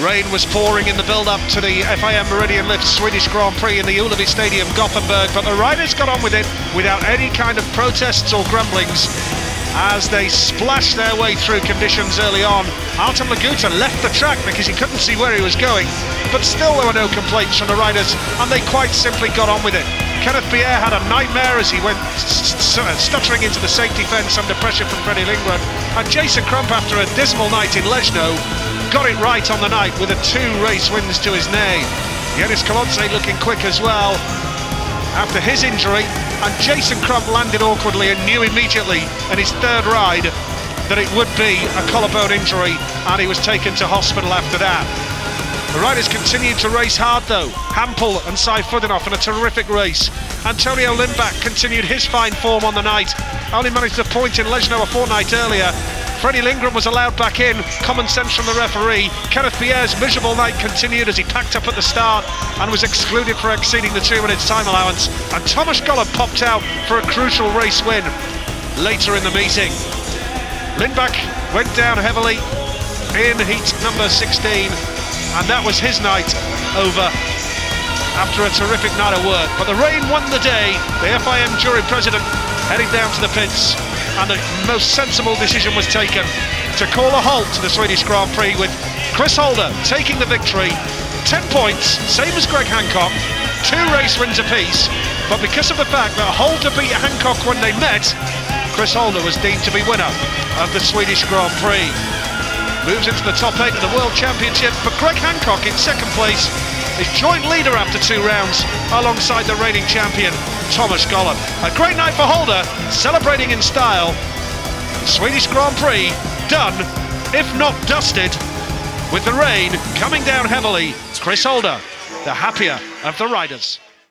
Rain was pouring in the build-up to the FIM Meridian Lift Swedish Grand Prix in the Ullevi Stadium, Gothenburg, but the riders got on with it without any kind of protests or grumblings as they splashed their way through conditions early on. Artem Laguta left the track because he couldn't see where he was going, but still there were no complaints from the riders, and they quite simply got on with it. Kenneth Pierre had a nightmare as he went stuttering into the safety fence under pressure from Freddie Lindgren, and Jason Crump, after a dismal night in Leszno, got it right on the night with a 2 race wins to his name. Yanis Kolodze looking quick as well after his injury, and Jason Crump landed awkwardly and knew immediately in his 3rd ride that it would be a collarbone injury, and he was taken to hospital after that. The riders continued to race hard though. Hampel and Saifudinov in a terrific race. Antonio Lindback continued his fine form on the night, only managed a point in Leszno a fortnight earlier. Freddie Lindgren was allowed back in, common sense from the referee. Kenneth Pierre's miserable night continued as he packed up at the start and was excluded for exceeding the 2 minutes time allowance. And Tomasz Gollop popped out for a crucial race win later in the meeting. Lindback went down heavily in heat number 16, and that was his night over after a terrific night of work. But the rain won the day. The FIM jury president heading down to the pits, and the most sensible decision was taken to call a halt to the Swedish Grand Prix, with Chris Holder taking the victory. 10 points, same as Greg Hancock, 2 race wins apiece, but because of the fact that Holder beat Hancock when they met, Chris Holder was deemed to be winner of the Swedish Grand Prix. Moves into the top 8 of the World Championship, but Greg Hancock in 2nd place is joint leader after 2 rounds alongside the reigning champion Tomasz Gollop. A great night for Holder, celebrating in style. Swedish Grand Prix done, if not dusted, with the rain coming down heavily. Chris Holder, the happier of the riders.